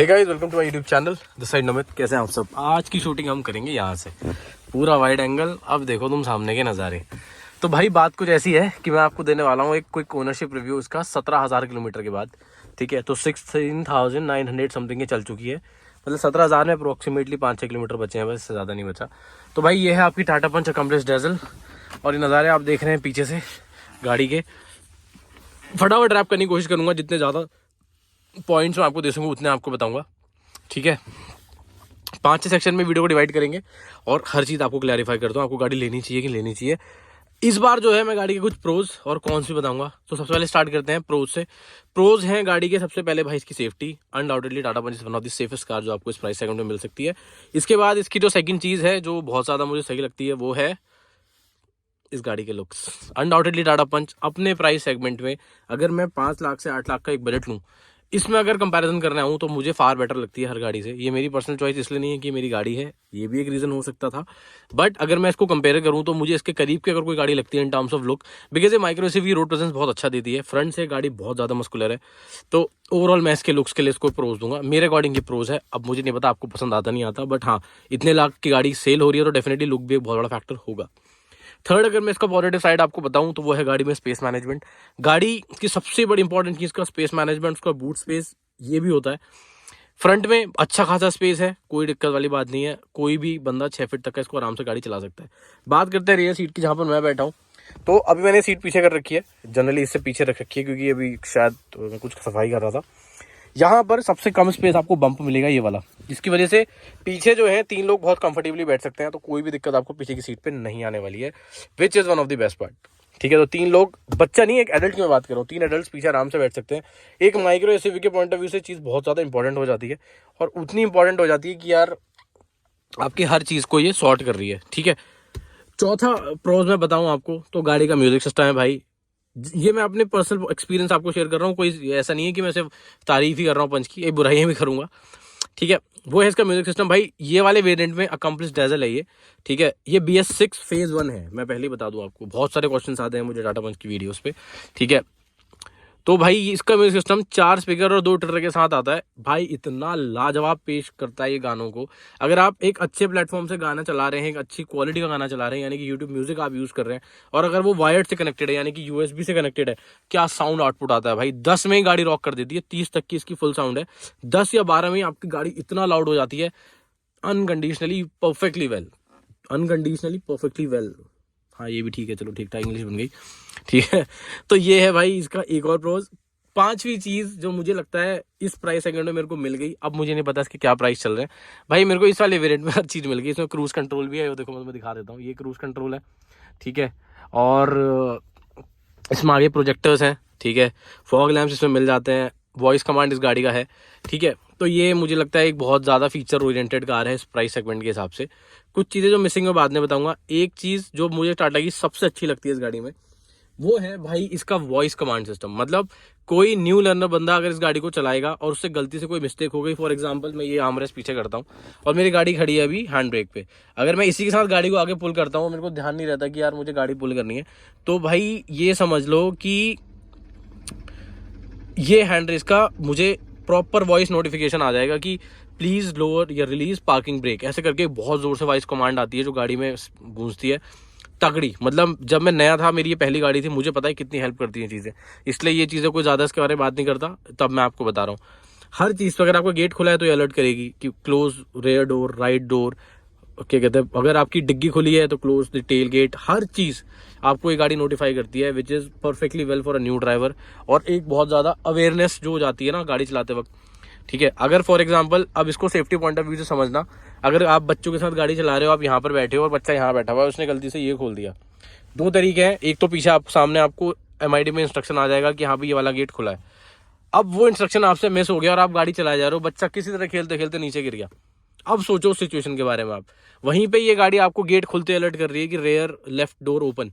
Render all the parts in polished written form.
Hey guys, welcome to my YouTube channel. This side Namit. कैसे हैं आप सब? आज की शूटिंग हम करेंगे यहाँ से, पूरा वाइड एंगल। अब देखो तुम सामने के नज़ारे। तो भाई बात कुछ ऐसी है कि मैं आपको देने वाला हूँ एक क्विक ओनरशिप रिव्यू उसका 17,000 किलोमीटर के बाद। ठीक है, तो 16,900 समथिंग की चल चुकी है। मतलब 17,000 में अप्रोक्सीमेटली 5-6 किलोमीटर बचे हैं, बस इससे ज़्यादा नहीं बचा। तो भाई ये है आपकी टाटा पंच अकम्प्लिश डीजल, और ये नज़ारे आप देख रहे हैं पीछे से गाड़ी के। फटाफट रैप करने की कोशिश करूँगा, जितने ज़्यादा पॉइंट्स मैं आपको दे सकूँ उतने आपको बताऊंगा। ठीक है, 5-6 सेक्शन में वीडियो को डिवाइड करेंगे और हर चीज़ आपको क्लैरिफाई करता हूँ, आपको गाड़ी लेनी चाहिए कि लेनी चाहिए। इस बार जो है मैं गाड़ी के कुछ प्रोज और कॉन्स भी बताऊंगा। तो सबसे पहले स्टार्ट करते हैं प्रोज से। प्रोज हैं गाड़ी के, सबसे पहले भाई इसकी safety. Undoubtedly Tata Punch is one of the safest car जो आपको इस प्राइस सेगमेंट में मिल सकती है। इसके बाद इसकी जो सेकंड चीज़ है जो बहुत ज़्यादा मुझे सही लगती है वो है इस गाड़ी के लुक्स। अनडाउटेडली टाटा पंच अपने प्राइस सेगमेंट में, अगर मैं 5 लाख से 8 लाख का एक बजट लूँ, इसमें अगर कंपैरिजन करना हूँ तो मुझे फार बेटर लगती है हर गाड़ी से। ये मेरी पर्सनल चॉइस इसलिए नहीं है कि मेरी गाड़ी है, ये भी एक रीज़न हो सकता था, बट अगर मैं इसको कंपेयर करूँ तो मुझे इसके करीब की अगर कोई गाड़ी लगती है in terms of look, because ये माइक्रो एसयूवी की रोड प्रेजेंस बहुत अच्छा देती है। फ्रंट से गाड़ी बहुत ज़्यादा मस्कुलर है, तो ओवरऑल मैं इसके लुक्स के लिए इसको प्रोज दूंगा। मेरे अकॉर्डिंग ये प्रोज है। अब मुझे नहीं पता आपको पसंद आता नहीं आता, बट हाँ, इतने लाख की गाड़ी सेल हो रही है तो डेफिनेटली लुक भी एक बहुत बड़ा फैक्टर होगा। थर्ड, अगर मैं इसका पॉजिटिव साइड आपको बताऊं तो वो है गाड़ी में स्पेस मैनेजमेंट। गाड़ी की सबसे बड़ी इंपॉर्टेंट चीज़ का स्पेस मैनेजमेंट, उसका बूट स्पेस ये भी होता है। फ्रंट में अच्छा खासा स्पेस है, कोई दिक्कत वाली बात नहीं है। कोई भी बंदा 6 फीट तक का इसको आराम से गाड़ी चला सकता है। बात करते हैं रियर सीट की, जहाँ पर मैं बैठा हूँ। तो अभी मैंने सीट पीछे कर रखी है, जनरली इससे पीछे रख रखी है क्योंकि अभी शायद मैं कुछ सफाई कर रहा था। यहाँ पर सबसे कम स्पेस आपको बम्प मिलेगा ये वाला, जिसकी वजह से पीछे जो है 3 लोग बहुत कंफर्टेबली बैठ सकते हैं। तो कोई भी दिक्कत आपको पीछे की सीट पे नहीं आने वाली है, which is one of the best part. ठीक है, तो 3 लोग, बच्चा नहीं, एक एडल्ट की मैं बात कर रहा हूँ, 3 एडल्ट पीछे आराम से बैठ सकते हैं। एक माइक्रो एसयूवी के पॉइंट ऑफ व्यू से चीज़ बहुत ज़्यादा इंपॉर्टेंट हो जाती है, और उतनी इंपॉर्टेंट हो जाती है कि यार आपकी हर चीज़ को ये सॉर्ट कर रही है। ठीक है, चौथा प्रोज मैं बताऊँ आपको तो गाड़ी का म्यूजिक सिस्टम है भाई। ये मैं अपने पर्सनल एक्सपीरियंस आपको शेयर कर रहा हूँ, कोई ऐसा नहीं है कि मैं सिर्फ तारीफ ही कर रहा हूँ पंच की, ये बुराइयाँ भी करूँगा। ठीक है, वो है इसका म्यूजिक सिस्टम भाई। ये वाले वेरिएंट में अकम्प्लिश डीजल है ये। ठीक है, ये BS6 फेज 1 है। मैं पहले ही बता दूं आपको, बहुत सारे क्वेश्चंस आते हैं मुझे टाटा पंच की वीडियोस पे। ठीक है, तो भाई इसका म्यूजिक सिस्टम 4 स्पीकर और 2 ट्रिगर के साथ आता है भाई। इतना लाजवाब पेश करता है ये गानों को। अगर आप एक अच्छे प्लेटफॉर्म से गाना चला रहे हैं, एक अच्छी क्वालिटी का गाना चला रहे हैं, यानी कि यूट्यूब म्यूजिक आप यूज़ कर रहे हैं, और अगर वो वायर्ड से कनेक्टेड है यानी कि USB से कनेक्टेड है, क्या साउंड आउटपुट आता है भाई। 10 में ही गाड़ी रॉक कर देती है, 30 तक की इसकी फुल साउंड है। 10 या 12 में ही आपकी गाड़ी इतना लाउड हो जाती है, unconditionally perfectly well. Unconditionally perfectly well, हाँ ये भी ठीक है, चलो ठीक ठाक इंग्लिश बन गई। ठीक है, तो ये है भाई इसका एक और प्रोज। 5वीं चीज़ जो मुझे लगता है इस प्राइस सेगमेंट में मेरे को मिल गई, अब मुझे नहीं पता इसके क्या प्राइस चल रहे हैं भाई, मेरे को इस वाले वेरिएंट में हर चीज़ मिल गई। इसमें क्रूज कंट्रोल भी है, वो देखो मैं दिखा देता हूँ, ये क्रूज कंट्रोल है। ठीक है, और इसमें आगे प्रोजेक्टर्स हैं। ठीक है, फॉग लैम्प्स इसमें मिल जाते हैं, वॉइस कमांड इस गाड़ी का है। ठीक है, तो ये मुझे लगता है एक बहुत ज़्यादा फीचर ओरिएंटेड कार है इस प्राइस सेगमेंट के हिसाब से। कुछ चीज़ें जो मिसिंग है बाद में बताऊंगा। एक चीज़ जो मुझे टाटा की सबसे अच्छी लगती है इस गाड़ी में, वो है भाई इसका वॉइस कमांड सिस्टम। मतलब कोई न्यू लर्नर बंदा अगर इस गाड़ी को चलाएगा और उससे गलती से कोई मिस्टेक हो गई, फॉर एग्जांपल मैं ये आर्मरेस्ट पीछे करता हूँ और मेरी गाड़ी खड़ी है अभी हैंड ब्रेक पे, अगर मैं इसी के साथ गाड़ी को आगे पुल करता हूँ, मेरे को ध्यान नहीं रहता कि यार मुझे गाड़ी पुल करनी है, तो भाई ये समझ लो कि ये हैंड रेस का मुझे प्रॉपर वॉइस नोटिफिकेशन आ जाएगा कि प्लीज़ लोअर या रिलीज पार्किंग ब्रेक, ऐसे करके बहुत ज़ोर से वॉइस कमांड आती है जो गाड़ी में गूंजती है तगड़ी। मतलब जब मैं नया था, मेरी ये पहली गाड़ी थी, मुझे पता है कितनी हेल्प करती हैं चीज़ें, इसलिए ये चीज़ें कोई ज़्यादा इसके बारे में बात नहीं करता, तब मैं आपको बता रहा हूँ। हर चीज़ पर अगर आपका गेट खुला है तो ये अलर्ट करेगी कि close rear door, right door, क्या कहते हैं, अगर आपकी डिग्गी खुली है तो क्लोज द टेल गेट, हर चीज़ आपको ये गाड़ी नोटिफाई करती है, which is perfectly well for a new driver. और एक बहुत ज़्यादा अवेयरनेस जो हो जाती है ना गाड़ी चलाते वक्त। ठीक है, अगर फॉर एग्जांपल अब इसको सेफ्टी पॉइंट ऑफ व्यू से समझना, अगर आप बच्चों के साथ गाड़ी चला रहे हो, आप यहाँ पर बैठे हो और बच्चा यहाँ बैठा हुआ है, उसने गलती से ये खोल दिया, 2 तरीके हैं। एक तो पीछे आप सामने आपको MID में इंस्ट्रक्शन आ जाएगा कि हाँ भाई ये वाला गेट खुला है। अब वो इंस्ट्रक्शन आपसे मिस हो गया और आप गाड़ी चलाए जा रहे हो, बच्चा किसी तरह खेलते खेलते नीचे गिर गया। अब सोचो उस सिचुएशन के बारे में आप, वहीं पे ये गाड़ी आपको गेट खुलते अलर्ट कर रही है कि रेयर लेफ्ट डोर ओपन,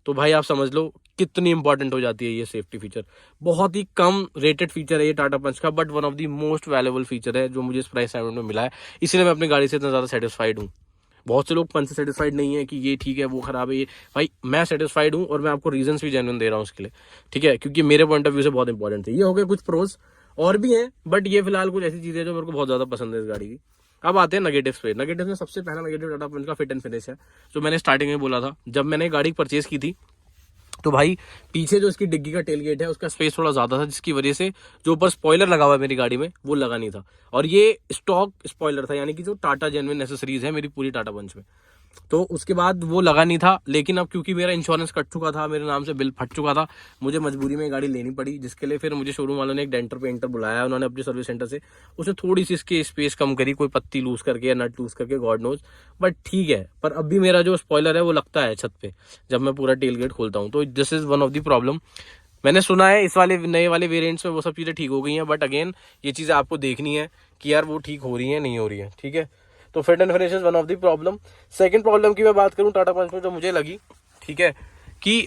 तो भाई आप समझ लो कितनी इंपॉर्टेंट हो जाती है ये सेफ्टी फीचर। बहुत ही कम रेटेड फीचर है ये टाटा पंच का, but one of the most valuable feature है जो मुझे इस प्राइस सेगमेंट में मिला है, इसलिए मैं अपनी गाड़ी से इतना ज़्यादा सेटिस्फाइड हूँ। बहुत से लोग पंच से सेटिस्फाइड नहीं है कि ये ठीक है वो खराब है, ये भाई मैं सेटिस्फाइड हूँ और मैं आपको रीजंस भी जेन्युइन दे रहा हूँ उसके लिए। ठीक है, क्योंकि मेरे पॉइंट ऑफ व्यू से बहुत इंपॉर्टेंट है। ये हो गए कुछ प्रोज, और भी हैं, बट ये फिलहाल कुछ ऐसी चीजें जो मेरे को बहुत ज्यादा पसंद है इस गाड़ी की। अब आते हैं नेगेटिव्स पे। नेगेटिव में सबसे पहला नेगेटिव टाटा पंच का फिट एंड फिनिश है, जो मैंने स्टार्टिंग में बोला था। जब मैंने गाड़ी परचेज की थी तो भाई पीछे जो इसकी डिग्गी का टेल गेट है उसका स्पेस थोड़ा ज्यादा था, जिसकी वजह से जो ऊपर स्पॉइलर लगा हुआ है मेरी गाड़ी में वो लगा नहीं था, और ये स्टॉक स्पॉइलर था, यानी कि जो टाटा जेन्युइन एसेसरीज है मेरी पूरी टाटा पंच में, तो उसके बाद वो लगा नहीं था। लेकिन अब क्योंकि मेरा इंश्योरेंस कट चुका था, मेरे नाम से बिल फट चुका था, मुझे मजबूरी में गाड़ी लेनी पड़ी, जिसके लिए फिर मुझे शोरूम वालों ने एक डेंटर पेंटर बुलाया, उन्होंने अपने सर्विस सेंटर से उसने थोड़ी सी इसकी स्पेस कम करी, कोई पत्ती लूज करके या नट लूज करके, गॉड नोज, बट ठीक है। पर अभी मेरा जो स्पॉइलर है वो लगता है छत पे जब मैं पूरा टेल गेट खोलता हूँ, तो this is one of the problem. मैंने सुना है इस वाले नए वाले वेरिएंट्स में वो सब चीज़ें ठीक हो गई हैं, बट अगेन ये चीज़ें आपको देखनी है कि यार वो ठीक हो रही है नहीं हो रही है, ठीक है। तो fit and finish is one of the problem. Second problem की मैं बात करूं टाटा पंच में जो मुझे लगी, ठीक है, कि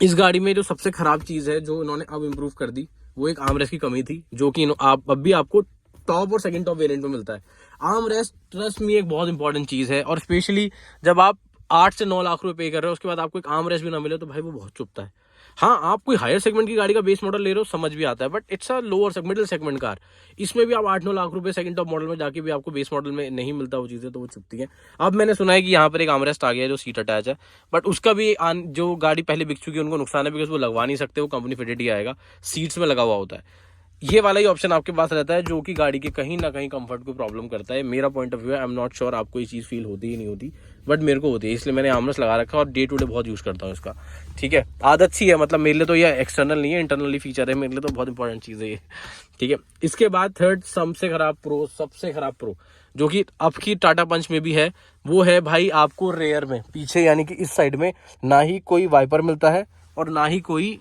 इस गाड़ी में जो सबसे खराब चीज है जो इन्होंने अब इम्प्रूव कर दी, वो एक आर्म रेस्ट की कमी थी, जो कि आप अब भी आपको टॉप और सेकंड टॉप वेरिएंट में मिलता है। आर्म रेस्ट ट्रस्ट में एक बहुत इंपॉर्टेंट चीज है, और स्पेशली जब आप 8 से 9 लाख रुपए पे कर रहे हो, उसके बाद आपको एक आर्म रेस्ट भी ना मिले तो भाई वो बहुत चुभता है। हाँ, आप कोई हायर सेगमेंट की गाड़ी का बेस मॉडल ले रहे हो समझ भी आता है, but it's a lower middle segment car, इसमें भी आप 8-9 लाख रुपए सेकंड टॉप मॉडल में जाके भी आपको बेस मॉडल में नहीं मिलता वो चीजें, तो वो चुभती है। अब मैंने सुना है कि यहाँ पर एक आर्मरेस्ट आ गया है जो सीट अटैच है, बट उसका भी जो गाड़ी पहले बिक चुकी है उनको नुकसान है, बिकॉज वो लगवा नहीं सकते, वो कंपनी फिटेड ही आएगा, सीट्स में लगा हुआ होता है। ये वाला ही ऑप्शन आपके पास रहता है, जो कि गाड़ी के कहीं ना कहीं कंफर्ट को प्रॉब्लम करता है। मेरा पॉइंट ऑफ व्यू है, आई एम नॉट श्योर आपको ये चीज़ फील होती ही नहीं होती, बट मेरे को होती है, इसलिए मैंने आर्मरेस्ट लगा रखा है और डे टू डे बहुत यूज़ करता हूँ इसका, ठीक है। आदत सी है, मतलब मेरे लिए तो ये एक्सटर्नल नहीं है, इंटरनली फीचर है, मेरे लिए तो बहुत इंपॉर्टेंट चीज़ है ये, ठीक है। इसके बाद थर्ड सबसे खराब प्रो जो कि अब की टाटा पंच में भी है, वो है भाई आपको रेयर में पीछे, यानी कि इस साइड में ना ही कोई वाइपर मिलता है और ना ही कोई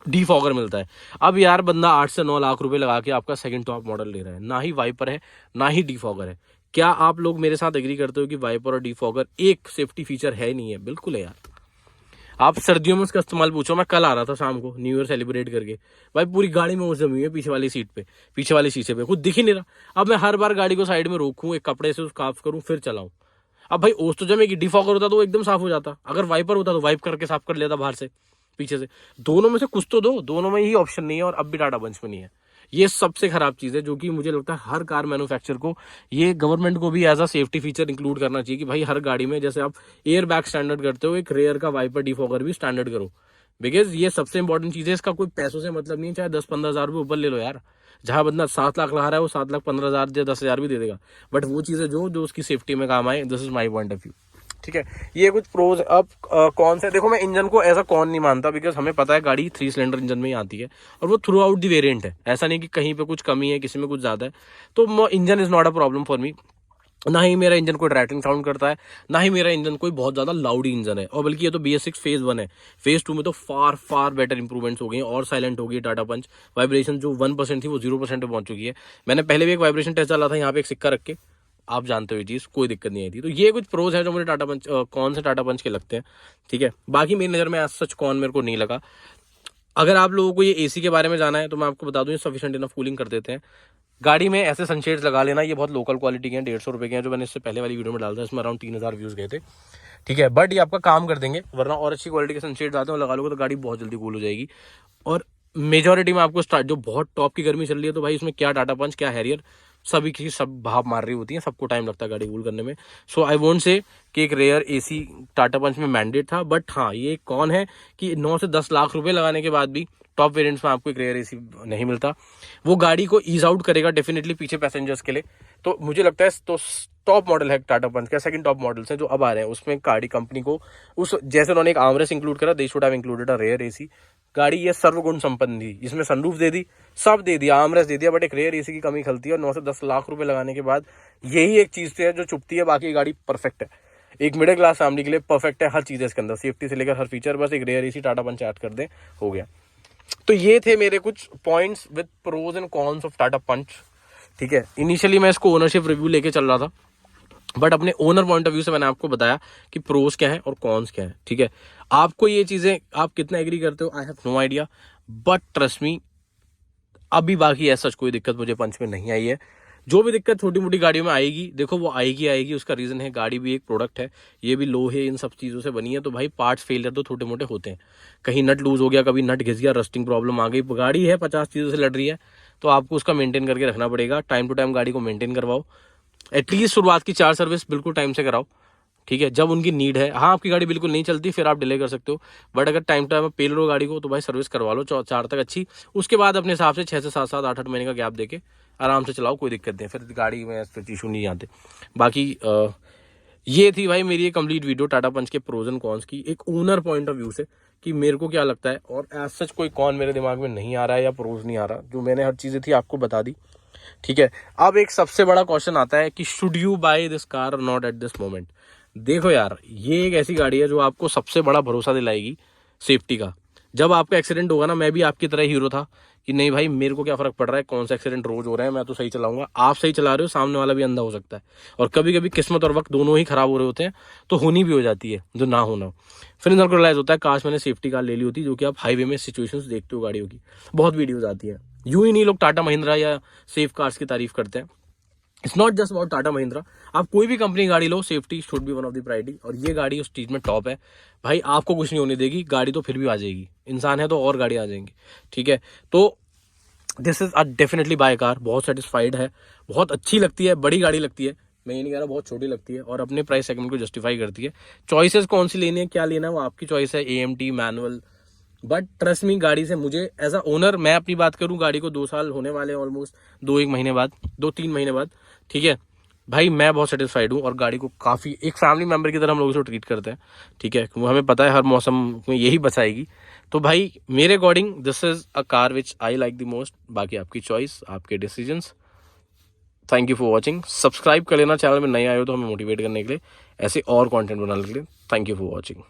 डीफॉगर मिलता है। अब यार बंदा 8 से 9 लाख रुपए लगा के आपका सेकंड टॉप मॉडल ले रहा है, ना ही वाइपर है ना ही डीफॉगर है। क्या आप लोग मेरे साथ एग्री करते हो कि वाइपर और डीफॉगर एक सेफ्टी फीचर है नहीं है? बिल्कुल है यार। आप सर्दियों में उसका इस्तेमाल पूछो, मैं कल आ रहा था शाम को न्यू ईयर सेलिब्रेट करके, भाई पूरी गाड़ी में ओस जमी हुई है पीछे वाली सीट पे, पीछे वाले शीशे पे कुछ दिख ही नहीं रहा। अब मैं हर बार गाड़ी को साइड में रोकूं, एक कपड़े से उसको साफ करूं फिर चलाऊं। अब भाई ओस तो जमेगी, डीफॉगर होता तो वो एकदम साफ हो जाता, अगर वाइपर होता तो वाइप करके साफ कर लेता बाहर से पीछे से। दोनों में से कुछ तो दो, दोनों में ही ऑप्शन नहीं है, और अब भी टाटा पंच में नहीं है। ये सबसे खराब चीज है, जो कि मुझे लगता है हर कार मैन्युफैक्चर को, ये गवर्नमेंट को भी as a safety feature include करना चाहिए कि भाई हर गाड़ी में जैसे आप एयर बैग स्टैंडर्ड करते हो, एक रेयर का वाइपर डीफॉगर भी स्टैंडर्ड करो, बिकॉज ये सबसे इंपॉर्टेंट चीज है। इसका कोई पैसों से मतलब नहीं है, चाहे 10-15 हज़ार रुपये ऊपर ले लो यार। जहां बंदा 7 लाख लगा रहा है वो 7,15,000 या 10,000 भी दे देगा, बट वो चीजें जो उसकी सेफ्टी में काम आए, this is my point of view, ठीक है। ये कुछ प्रोज। अब कौन से, देखो मैं इंजन को एज अ कौन नहीं मानता, बिकॉज हमें पता है गाड़ी 3 सिलेंडर इंजन में ही आती है, और वो थ्रू आउट दी वेरिएंट है, ऐसा नहीं कि कहीं पे कुछ कमी है किसी में कुछ ज्यादा है, तो engine is not a problem for me. ना ही मेरा इंजन कोई रैटलिंग साउंड करता है, ना ही मेरा इंजन कोई बहुत ज्यादा लाउड इंजन है, और बल्कि ये तो BS6 फेज 1 है, फेज 2 में तो फार बेटर इंप्रूवमेंट्स हो गई हैं, और साइलेंट हो गई है टाटा पंच। वाइब्रेशन जो 1% थी वो 0% पे पहुंच चुकी है। मैंने पहले भी एक वाइब्रेशन टेस्ट चला था यहाँ पे एक सिक्का रख के, आप जानते हो ये चीज, कोई दिक्कत नहीं आई थी। तो ये कुछ प्रोज है जो मुझे टाटा पंच कौन से टाटा पंच के लगते हैं, ठीक है। बाकी मेरी नजर में आज सच कौन मेरे को नहीं लगा। अगर आप लोगों को ये AC के बारे में जाना है तो मैं आपको बता दूं, ये सफिशिएंट इनफ कूलिंग कर देते हैं। गाड़ी में ऐसे सनशेड्स लगा लेना, ये बहुत लोकल क्वालिटी के हैं, 150 रुपए के हैं, जो मैंने इससे पहले वाली वीडियो में डाला था, इसमें अराउंड 3,000 व्यूज गए थे, ठीक है। बट ये आपका काम कर देंगे, वरना और अच्छी क्वालिटी के सनशेड्स आते हैं, लगा लोगे तो गाड़ी बहुत जल्दी कूल हो जाएगी। और मेजोरिटी में आपको स्टार्ट, जो बहुत टॉप की गर्मी चल रही है, तो भाई उसमें क्या टाटा पंच क्या हैरियर, सभी की सब भाप मार रही होती है, सबको टाइम लगता है गाड़ी कूल करने में। सो आई वोंट से कि एक रेयर AC टाटा पंच में मैंडेट था, बट हाँ ये कौन है कि 9 से 10 लाख रुपए लगाने के बाद भी टॉप वेरिएंट्स में आपको एक रेयर AC नहीं मिलता। वो गाड़ी को ईज आउट करेगा डेफिनेटली पीछे पैसेंजर्स के लिए, तो मुझे लगता है तो टॉप मॉडल है टाटा पंच का, सेकंड टॉप मॉडल्स हैं जो अब आ रहे हैं, उसमें गाड़ी कंपनी को उस जैसे उन्होंने एक आर्मरेस्ट इंक्लूड करा, they should have included a rear AC। गाड़ी ये सर्वगुण संपन्न थी, इसमें सनरूफ दे दी, सब दे दिया, आर्मरेस्ट दे दिया, बट एक रेयर AC की कमी खलती है, और 9 से 10 लाख रुपए लगाने के बाद यही एक चीज है जो चुपती है, बाकी गाड़ी परफेक्ट है, एक मिडिल क्लास फैमिली के लिए परफेक्ट है, हर चीज है इसके अंदर, सेफ्टी से लेकर हर फीचर, बस एक rear AC Tata Punch add कर दे, हो गया। तो ये थे मेरे कुछ points with pros and cons of Tata Punch, ठीक है। इनिशियली मैं इसको ओनरशिप रिव्यू लेके चल रहा था, बट अपने ओनर पॉइंट ऑफ व्यू से मैंने आपको बताया कि प्रोज क्या है और कॉन्स क्या है, ठीक है। आपको ये चीजें आप कितना एग्री करते हो, I have no idea, but trust me अभी बाकी ऐसा कोई दिक्कत मुझे पंच में नहीं आई है। जो भी दिक्कत छोटी मोटी गाड़ियों में आएगी, देखो वो आएगी, उसका रीज़न है गाड़ी भी एक प्रोडक्ट है, ये भी लोहे इन सब चीज़ों से बनी है, तो भाई पार्ट्स फेलियर तो छोटे मोटे होते हैं, कहीं नट लूज हो गया, कभी नट घिस गया, रस्टिंग प्रॉब्लम आ गई, गाड़ी है 50 चीज़ों से लड़ रही है, तो आपको उसका मेंटेन करके रखना पड़ेगा। टाइम टू टाइम गाड़ी को मेंटेन करवाओ, एटलीस्ट शुरुआत की 4 सर्विस बिल्कुल टाइम से कराओ, ठीक है, जब उनकी नीड है। हाँ, आपकी गाड़ी बिल्कुल नहीं चलती, फिर आप डिले कर सकते हो, बट अगर टाइम टाइम पे लो गाड़ी को, तो भाई सर्विस करवा लो 4 तक अच्छी, उसके बाद अपने हिसाब से 6 से 7 8 महीने का गैप देके आराम से चलाओ, कोई दिक्कत नहीं, फिर गाड़ी में इशू नहीं आते। बाकी ये थी भाई मेरी एक कंप्लीट वीडियो टाटा पंच के प्रोज एंड कॉन्स की, एक ओनर पॉइंट ऑफ व्यू से कि मेरे को क्या लगता है, और एज सच कोई कॉन मेरे दिमाग में नहीं आ रहा है या प्रोज नहीं आ रहा, जो मैंने हर चीज़ें थी आपको बता दी, ठीक है। अब एक सबसे बड़ा क्वेश्चन आता है कि should you buy this car और नॉट एट दिस मोमेंट। देखो यार, ये एक ऐसी गाड़ी है जो आपको सबसे बड़ा भरोसा दिलाएगी सेफ्टी का। जब आपका एक्सीडेंट होगा ना, मैं भी आपकी तरह हीरो था कि नहीं भाई मेरे को क्या फर्क पड़ रहा है, कौन सा एक्सीडेंट रोज हो रहा है, मैं तो सही चलाऊंगा। आप सही चला रहे हो, सामने वाला भी अंधा हो सकता है, और कभी कभी किस्मत और वक्त दोनों ही खराब हो रहे होते हैं, तो होनी भी हो जाती है जो ना होना हो। फिर इंसान को रियलाइज होता है काश मैंने सेफ्टी कार ले ली होती, जो कि आप हाईवे में सिचुएशंस देखते हो गाड़ियों की, बहुत वीडियोज आती है। यूं ही नहीं लोग टाटा महिंद्रा या सेफ कार्स की तारीफ करते हैं। It's not just about Tata Mahindra, आप कोई भी कंपनी गाड़ी लो, safety should be one of the priority, और ये गाड़ी उस चीज में टॉप है भाई। आपको कुछ नहीं होने देगी गाड़ी, तो फिर भी आ जाएगी, इंसान है तो और गाड़ी आ जाएंगी, ठीक है। तो this is a definitely by car, बहुत सेटिस्फाइड है, बहुत अच्छी लगती है, बड़ी गाड़ी लगती है, मैं ये नहीं कह रहा बहुत छोटी लगती है, और अपने प्राइस सेगमेंट को जस्टिफाई करती है। चॉइसेस कौन सी लेनी है, क्या लेना है, वो आपकी चॉइस है, AMT मैनुअल, बट ट्रस्ट मी गाड़ी से मुझे एज अ ओनर, मैं अपनी बात करूं, गाड़ी को 2 साल होने वाले हैं ऑलमोस्ट, 2-1 महीने बाद, 2-3 महीने बाद, ठीक है भाई, मैं बहुत सेटिस्फाइड हूँ, और गाड़ी को काफ़ी एक फैमिली मेंबर की तरह हम लोग इसे ट्रीट करते हैं, ठीक है, वो हमें पता है हर मौसम में यही बचाएगी। तो भाई मेरे according this is a car which I like the most. बाकी आपकी चॉइस, आपके decisions. Thank you for watching, subscribe कर लेना चैनल में नए आए हो तो हमें मोटिवेट करने के लिए, ऐसे और कंटेंट बनाने के लिए। Thank you for watching.